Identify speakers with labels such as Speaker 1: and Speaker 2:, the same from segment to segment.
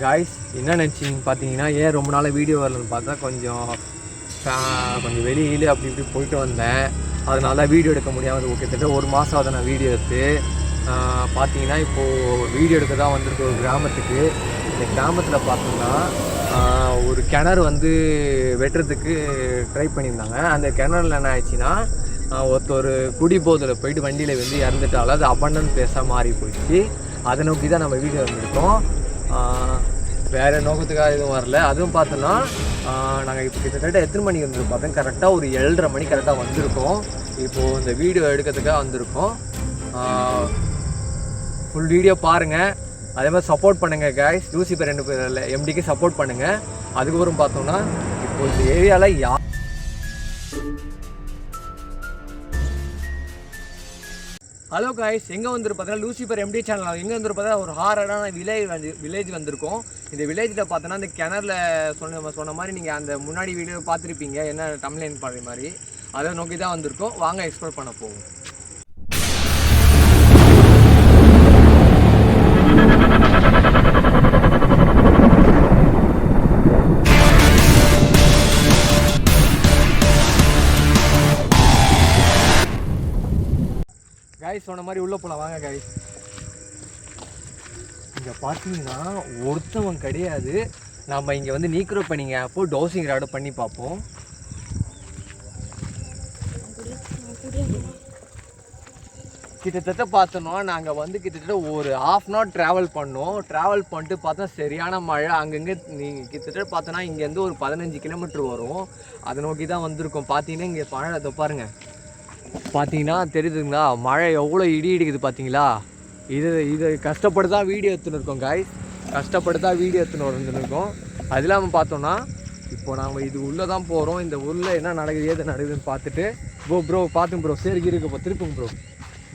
Speaker 1: Guys என்ன நினச்சிங்க பார்த்தீங்கன்னா, ஏன் ரொம்ப நாள் வீடியோ வரலன்னு பார்த்தா கொஞ்சம் வெளியில் அப்படி இப்படி போயிட்டு வந்தேன். அதனால வீடியோ எடுக்க முடியாமல் கிட்டத்தட்ட ஒரு மாதம் அதை நான் வீடியோ எடுத்து பார்த்தீங்கன்னா, இப்போது வீடியோ எடுக்க தான் வந்திருக்கு ஒரு கிராமத்துக்கு. இந்த கிராமத்தில் பார்த்தோம்னா ஒரு கிணறு வந்து வெட்டுறதுக்கு ட்ரை பண்ணியிருந்தாங்க. அந்த கிணறுல என்ன ஆயிடுச்சுன்னா, ஒருத்தர் குடி போதில் போயிட்டு வண்டியில் வந்து இறந்துட்டாலும் அது அபண்டன் பேஸாக மாறி போயிடுச்சு. அதை நோக்கி தான் நம்ம வீடியோ வந்துருக்கோம். வேறு நோக்கத்துக்காக எதுவும் வரல. அதுவும் பார்த்தோன்னா நாங்கள் இப்போ கிட்டத்தட்ட எத்தனை மணிக்கு வந்துருக்கோம் பார்த்தோம், கரெக்டாக ஒரு 7:30 மணி கரெக்டாக வந்திருக்கோம். இப்போது இந்த வீடியோ எடுக்கிறதுக்காக வந்திருக்கோம். ஃபுல் வீடியோ பாருங்கள். அதே மாதிரி சப்போர்ட் பண்ணுங்கள் காய்ஸ். லூசிபர் எம்டிக்கு சப்போர்ட் பண்ணுங்கள். அதுக்கப்புறம் பார்த்தோம்னா இப்போ இந்த ஏரியாவில் ஹலோ காய்ஸ், எங்கே வந்துரு பார்த்தீங்கன்னா லூசிபர் எம்டி சேனல் எங்கே வந்துரு பார்த்தா ஒரு ஹாரடான வில்லேஜ் வந்திருக்கோம். இந்த வில்லேஜில் பார்த்தோன்னா இந்த கிணறுல சொன்ன மாதிரி நீங்கள் அந்த முன்னாடி வீடியோ பார்த்துருப்பீங்க, என்ன டம்ப்ளைன் பண்ணுற மாதிரி. அதை நோக்கி தான் வந்திருக்கோம். வாங்க எக்ஸ்ப்ளோர் பண்ண போவோம். காய்ஸ் சொன்ன மாதிரி உள்ளே போகலாம் வாங்க காய்ஸ். இங்கே பார்த்தீங்கன்னா ஒருத்தவன் கிடையாது. நம்ம இங்கே வந்து நீக்ரோ பண்ணிங்க அப்போ டோசிங் ராடு பண்ணி பார்ப்போம். கிட்டத்தட்ட பார்த்தோன்னா நாங்கள் வந்து கிட்டத்தட்ட ஒரு 1/2 hour ட்ராவல் பண்ணோம். ட்ராவல் பண்ணிட்டு பார்த்தா சரியான மழை. அங்கங்கே நீங்கள் கிட்டத்தட்ட பார்த்தோன்னா இங்கேருந்து ஒரு 15 கிலோமீட்டர் வரும். அதை நோக்கி தான் வந்திருக்கோம். பார்த்தீங்கன்னா இங்கே மழை அதை பாருங்கள். பார்த்தீங்கன்னா தெரியுதுங்களா மழை எவ்வளோ இடி இடிக்குது பார்த்தீங்களா. இது கஷ்டப்பட்டு தான் வீடியோ எடுத்துன்னு இருக்கோம் காய்ஸ். கஷ்டப்பட்டு தான் வீடியோ எடுத்துன்னு வந்துருக்கோம். அது இல்லாமல் பார்த்தோன்னா இப்போ நாம் இது உள்ளே தான் போகிறோம். இந்த ஊரில் என்ன நடக்குது ஏது நடக்குதுன்னு பார்த்துட்டு ப்ரோ பார்த்துங்க ப்ரோ. சரி இருக்கு இப்போ திருப்புங்க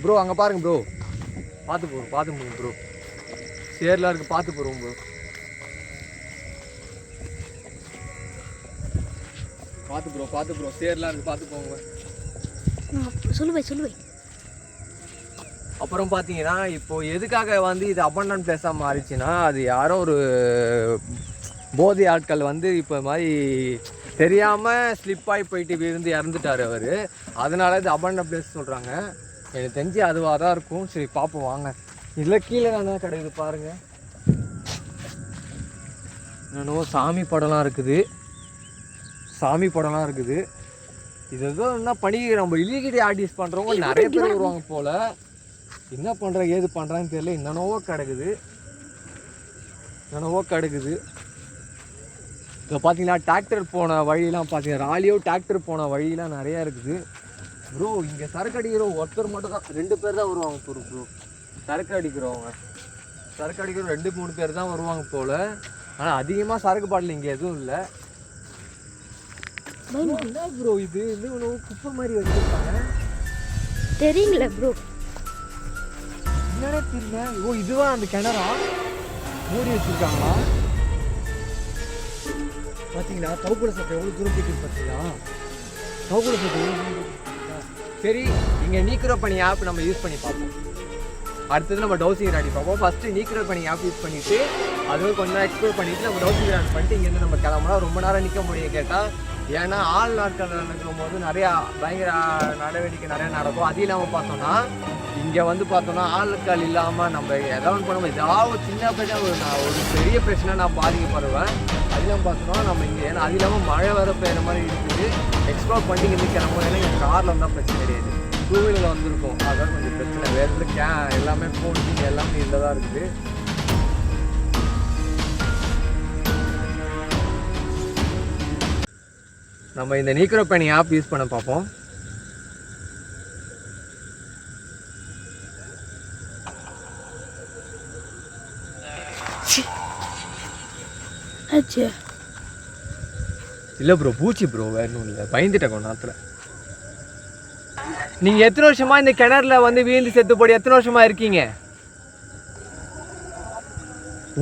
Speaker 1: ப்ரோ அங்கே பாருங்க ப்ரோ. பார்த்து போங்க ப்ரோ. சேர்லாம் இருக்குது, பார்த்து போகிறோம் ப்ரோ. பார்த்து ப்ரோ சேர்லாம் இருக்குது, பார்த்து போங்க.
Speaker 2: சொல்லுவை.
Speaker 1: அப்புறம் பார்த்தீங்கன்னா இப்போது எதுக்காக வந்து இது அபண்டன் பிளேஸாக மாறிச்சுன்னா, அது யாரோ ஒரு போதை ஆட்கள் வந்து இப்போ மாதிரி தெரியாமல் ஸ்லிப்பாகி போயிட்டு விழுந்து இறந்துட்டார் அவர். அதனால இது அபண்டன் பிளேஸ் சொல்கிறாங்க. எனக்கு தெரிஞ்சு அதுவாக தான் இருக்கும். சரி பார்ப்போம் வாங்க. இதில் கீழே தானே கிடைக்குது பாருங்கள். என்னென்னவோ சாமி படம்லாம் இருக்குது. இது எதுவும் என்ன பண்ணி நம்ம இல்லீகல் ஆர்டிஸ்ட் பண்ணுறவங்க நிறைய பேர் வருவாங்க போல். என்ன பண்ணுறாங்க ஏது பண்ணுறாங்கன்னு தெரியல. என்னென்னவோ கிடக்குது. இப்போ பார்த்தீங்கன்னா டிராக்டர் போன வழியெலாம் பார்த்தீங்கன்னா ராலியோ டிராக்டர் போன வழியெலாம் நிறையா இருக்குது ப்ரோ. இங்கே சரக்கு அடிக்கிற ஒருத்தர் மட்டும் தான், 2 பேர் தான் வருவாங்க ப்ரோ. சரக்கு அடிக்கிறவங்க 2-3 பேர் தான் வருவாங்க போல். ஆனால் அதிகமாக சரக்கு பாட்டில் இங்கே எதுவும் இல்லை. என்ன ப்ரோ இது குப்பை மாதிரி வச்சிருக்காங்க
Speaker 2: தெரியுங்களா ப்ரோ?
Speaker 1: என்னடா தெரியல. இதுவா அந்த கிணறா மூடி வச்சிருக்காங்களா? பார்த்தீங்களா தவுக்குள்ள சட்டை எவ்வளோ தூரம் போயிட்டு பார்த்தீங்களா? தவுக்குள்ள சட்டை எவ்வளோ தூரம். சரி இங்கே நீக்ரோ பண்ணி ஆப் நம்ம யூஸ் பண்ணி பார்ப்போம். அடுத்தது நம்ம டோசிங் ராடி பார்ப்போம். ஃபஸ்ட்டு நீக்ரோ பண்ணி ஆப் யூஸ் பண்ணிவிட்டு அதுவும் கொஞ்சம் எக்ஸ்ப்ளோர் பண்ணிவிட்டு நம்ம டோசிங் ராடி பண்ணிட்டு இங்கேருந்து நம்ம கிளம்புனா ரொம்ப நேரம் நிற்க முடியும் கேட்டால். ஏன்னா ஆள் நாட்கள் நடக்கும் போது நிறையா பயங்கர நடவடிக்கை நிறையா நடக்கும். அது இல்லாமல் பார்த்தோன்னா இங்கே வந்து பார்த்தோன்னா ஆட்கள் இல்லாமல் நம்ம எதாவது பண்ணுவோம். ஏதாவது சின்ன பிரச்சனை ஒரு பெரிய பிரச்சனை நான் பாதிக்கப்படுவேன். அது இல்லாமல் பார்த்தோன்னா நம்ம இங்கே ஏன்னா அது இல்லாமல் மழை வர பெய்கிற மாதிரி இருக்குது. எக்ஸ்ப்ளோர் பண்ணி இங்கே கிளம்பும். ஏன்னா இங்கே காரில் வந்தால் பிரச்சனை கிடையாது, 2 வீலரில் வந்திருக்கும். அதான் கொஞ்சம் பிரச்சனை. வேறு எல்லாமே ஃபோன் எல்லாமே இதில் தான் இருக்குது. நம்ம இந்த நீக்ரோ பண்ணி ஆப் யூஸ் பண்ண பார்ப்போம். இல்லை ப்ரோ பூச்சி ப்ரோ, வேறு ஒன்றும் இல்லை. பயந்துட்டேன் கொஞ்ச நேரத்தில். நீங்கள் எத்தனை வருஷமா இந்த கிணறுல வந்து வீழ்ந்து செத்து போடி எத்தனை வருஷமா இருக்கீங்க?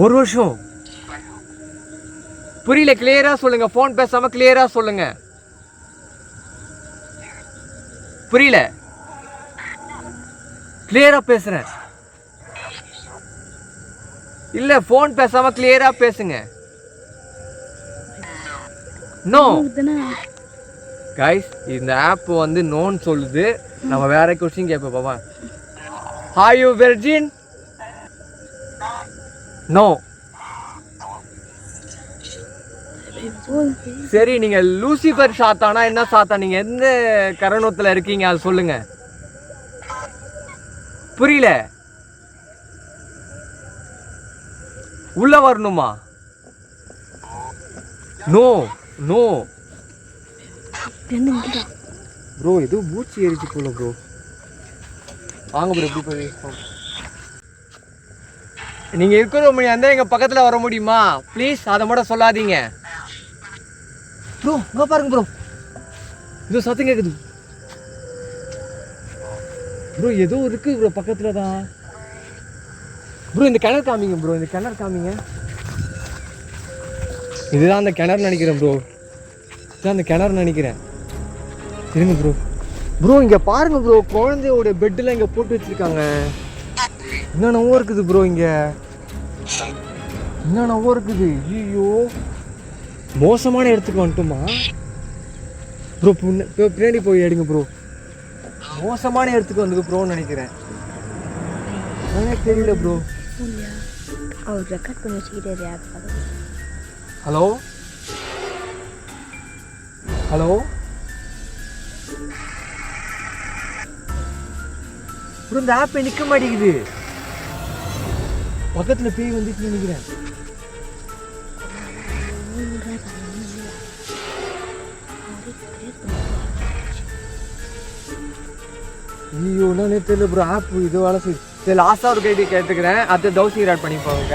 Speaker 1: 1 வருஷம். புரியல, கிளியரா சொல்லுங்க. ஃபோன் பேசாம கிளியரா சொல்லுங்க. புரியல, கிளியரா பேசுறேன். இல்ல ஃபோன் பேசாம கிளியரா பேசுங்க. நோ கைஸ், இந்த ஆப் வந்து நோன்னு சொல்லுது. நம்ம வேற கொஸ்டின் கேட்போம் பாப்பா. Are you virgin? நோ. சரி, நீங்க லூசிபர் சாத்தானா என்ன சாத்தா? நீங்க எந்த கரணத்துல இருக்கீங்க அது சொல்லுங்க. புரியல. உள்ள வரணுமா? நோ நோ ப்ரோ, ஏதோ பூச்சி ஏறிச்சு போல ப்ரோ. வாங்க ப்ரோ, எப்படி போய் நீங்க இருக்கிற மணி அந்த எங்க பக்கத்துல வர முடியுமா ப்ளீஸ்? அதை மட்டும் சொல்லாதீங்க ப்ரோ. இங்க பாருங்க ப்ரோ, ஏதோ சத்தம் கேக்குது ப்ரோ. ஏதோ இருக்கு ப்ரோ பக்கத்துல தான் ப்ரோ. இந்த கிணறு காமிங்க ப்ரோ, இந்த கிணறு காமிங்க. இதுதான் அந்த கிணறு நினைக்கிறேன் ப்ரோ. இதுதான் அந்த கிணறு நினைக்கிறேன். இருங்க ப்ரோ. ப்ரோ இங்க பாருங்க ப்ரோ, குழந்தையோட பெட்டில் இங்க போட்டு வச்சிருக்காங்க. என்னென்னவோ இருக்குது ப்ரோ, இங்க என்னென்னவோ இருக்குது. ஐயோ, மோசமான இடத்துக்கு வந்துட்டோமா ப்ரோ? பின்னாடி போய் எடுங்க ப்ரோ. மோசமான இடத்துக்கு வந்து ப்ரோன்னு நினைக்கிறேன். எனக்கு தெரியல ப்ரோ.
Speaker 2: அவர் ரெக்கார்ட் பண்ணி வச்சுக்கிட்டே.
Speaker 1: ஹலோ ஹலோ ப்ரோ, இந்த ஆப் நிற்க மாட்டேங்குது. பக்கத்தில் பேய் வந்துச்சு நினைக்கிறேன். ஐயோ, என்னன்னே தெரியல ப்ரோ. ஆப் இது வேலை செய்யுது. சரி, லாஸ்ட்டாக ஒரு கைடி கேட்டுக்கிறேன். அடுத்த தௌசி ஆட் பண்ணிப்போங்க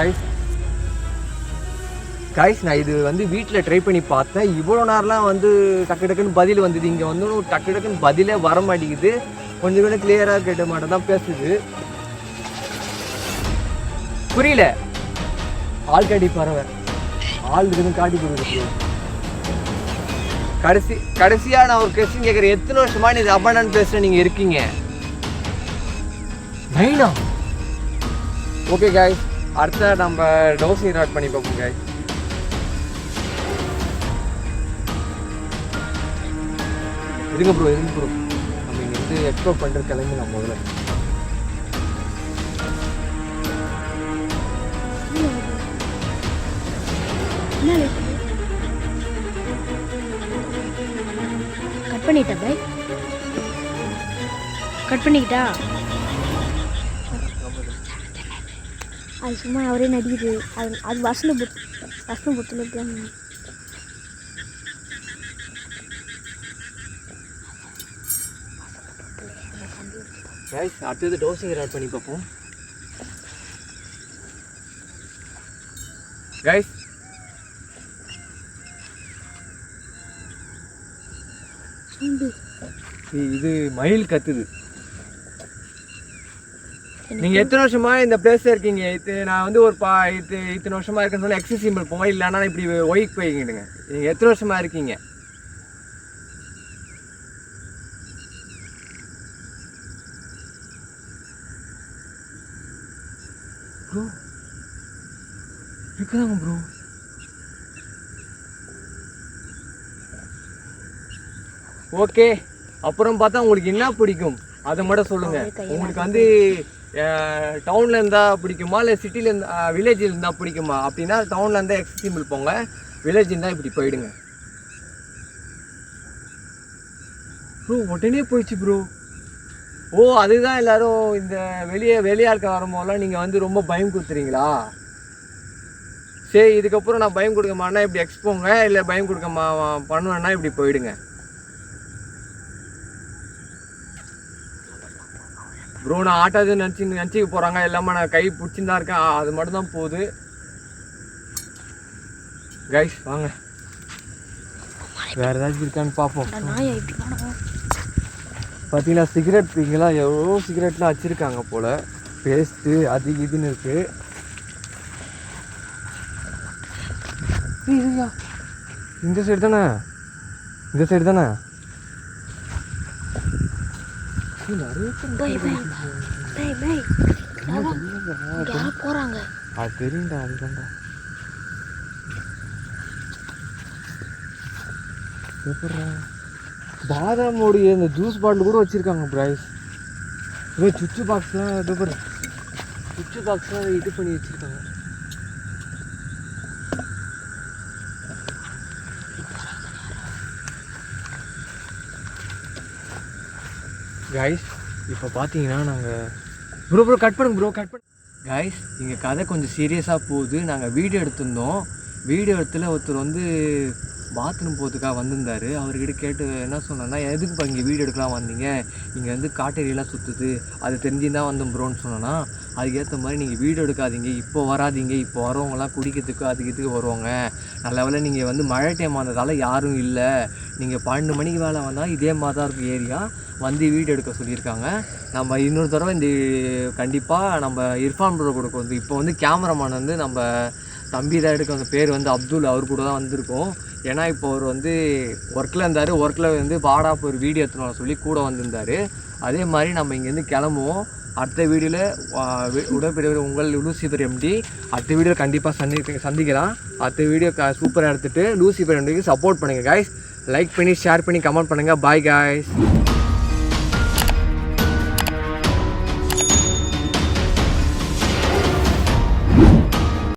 Speaker 1: கைஸ். நான் இது வந்து வீட்டில் ட்ரை பண்ணி பார்த்தேன். இவ்வளோ நேரம்லாம் வந்து டக்கு டக்குன்னு பதில் வந்தது. இங்கே வந்து டக்கு டக்குன்னு பதிலே வர மாட்டேங்குது. கொஞ்சம் கொஞ்சம் கிளியராக கேட்ட மாட்டேன் தான் பேசுது. புரியல. ஆள் காட்டி பறவை ஆள் இருக்குன்னு காட்டி கொடுக்குது. கடைசியாக நான் ஒரு கொஸ்டின் கேட்குறேன். எத்தனை வருஷமா நீ அபண்டன்ட் பிளேஸில் நீங்கள் இருக்கீங்க? 9. ஓகே காய்ஸ், அடுத்த நம்ம டோசி ஆட் பண்ணி பார்ப்போம் காய்ஸ். இருங்க ப்ரோ, நம்ம இங்கே வந்து எக்ஸ்ப்ளோர் பண்ணுற கிளம்பி நான் முதல்ல
Speaker 2: கட் பண்ணிட்டா பை. கட் பண்ணிக்கிட்டா. அது சும்மா அவரே நடிக்குது. அது வசன புத்துல இருக்கலாம்.
Speaker 1: கைஸ், அடுத்தது டோசிங் ஆட் பண்ணி பார்ப்போம் கைஸ். இது மயில் கத்துது. நீங்க எத்தனை வருஷமா இந்த பிளேஸ்ல இருக்கீங்க? நான் வந்து ஒரு இத்தனை வருஷமா இருக்கேன்னு சொன்னா எக்ஸஸ் சிம்பிள் போங்க, இல்லைன்னா இப்படி ஒய்க்கு போய்க்கிடுங்க. நீங்க எத்தனை வருஷமா இருக்கீங்க? Bro இருக்குதாங்க bro. ஓகே, அப்புறம் பார்த்தா உங்களுக்கு என்ன பிடிக்கும் அதை மட்டும் சொல்லுங்க. உங்களுக்கு வந்து டவுன்ல இருந்தா பிடிக்குமா, இல்லை சிட்டில இருந்தா வில்லேஜில் இருந்தா பிடிக்குமா? அப்படின்னா டவுன்ல இருந்தா எக்ஸ் சிம்பிள் போங்க, வில்லேஜ் இருந்தா இப்படி போயிடுங்க. ப்ரோ உடனே போயிடுச்சு ப்ரோ. ஓ, அதுதான் எல்லாரும் இந்த வெளியாட்கள் வரும்போதெல்லாம் நீங்கள் வந்து ரொம்ப பயம் கொடுத்துறீங்களா? சரி, இதுக்கப்புறம் நான் பயம் கொடுக்க மாட்டேன்னா இப்படி எக்ஸ் போங்க, இல்லை பயம் கொடுக்க பண்ணுவேன்னா இப்படி போயிடுங்க ப்ரோ. நான் ஆட்டாது நினச்சிக்க போகிறாங்க எல்லாமே. நான் கை பிடிச்சின்னு தான் இருக்கேன், அது மட்டும் தான் போகுது. கைஸ் வாங்க, வேறு ஏதாச்சும் இருக்கான்னு பார்ப்போம். பார்த்தீங்கன்னா சிகரெட் இங்கெல்லாம் எவ்வளோ சிகரெட்லாம் வச்சுருக்காங்க போல். பேஸ்ட்டு அது இதுன்னு இருக்குது. இதுயா இந்த சைடு தானே, இந்த சைடு தானே. நிறைய
Speaker 2: போறாங்க.
Speaker 1: அது தெரியும்டா அதுதான்டா எப்படா பாதாமோடைய இந்த ஜூஸ் பாட்டில் கூட வச்சுருக்காங்க ப்ரைஸ். இதோ சுவிட்சு பாக்ஸ்லாம் இது பாரு, சுவிட்சு பாக்ஸ்லாம் இது பண்ணி வச்சுருக்காங்க. கைஸ் இப்போ பார்த்தீங்கன்னா நாங்கள் ப்ரோ கட் பண்ணுங்க கைஸ் இங்கே கதை கொஞ்சம் சீரியஸாக போகுது. நாங்கள் வீடியோ எடுத்திருந்தோம். வீடியோ இடத்துல ஒருத்தர் வந்து பாத்ரூம் போகிறதுக்காக வந்திருந்தார். அவர்கிட்ட கேட்டு என்ன சொன்னேன்னா, எதுக்குப்பா இங்கே வீடியோ எடுக்கலாம் வந்தீங்க, இங்கே வந்து காட்டேரியெல்லாம் சுற்றுது அது தெரிஞ்சுதான் வந்தோம் ப்ரோன்னு சொன்னோன்னா, அதுக்கேற்ற மாதிரி நீங்கள் வீடியோ எடுக்காதீங்க, இப்போ வராதிங்க, இப்போ வரவங்களாம் குடிக்கிறதுக்கு அதுக்கு இதுக்கு வருவாங்க, நல்ல வேலை நீங்கள் வந்து மழை டைம் ஆனதால் யாரும் இல்லை, நீங்கள் 12 மணிக்கு மேலே வந்தால் இதே மாதிரி தான் இருக்கும் ஏரியா, வந்து வீடியோ எடுக்க சொல்லியிருக்காங்க. நம்ம இன்னொரு தடவை இந்த கண்டிப்பாக நம்ம இர்ஃபான் ப்ரோ கூட வந்து இப்போ வந்து கேமராமேன் வந்து நம்ம தம்பி தான் எடுக்க, அந்த பேர் வந்து அப்துல், அவர் கூட தான் வந்திருக்கோம். ஏன்னா இப்போ அவர் வந்து ஒர்க்கில் இருந்தார், ஒர்க்கில் வந்து வாடா ஒரு வீடியோ எடுத்துன்னு சொல்லி கூட வந்திருந்தார். அதே மாதிரி நம்ம இங்கேருந்து கிளம்புவோம். அடுத்த வீடியோவில் உடற்பயிர் உங்கள் லூசிஃபர் எம்டி அடுத்த வீடியோ கண்டிப்பாக சந்திக்கலாம். அடுத்த வீடியோ சூப்பராக எடுத்துகிட்டு லூசிஃபர் எம்டிக்கு சப்போர்ட் பண்ணுங்கள் கைஸ். லைக் பண்ணி ஷேர் பண்ணி கமெண்ட் பண்ணுங்கள். Bye guys.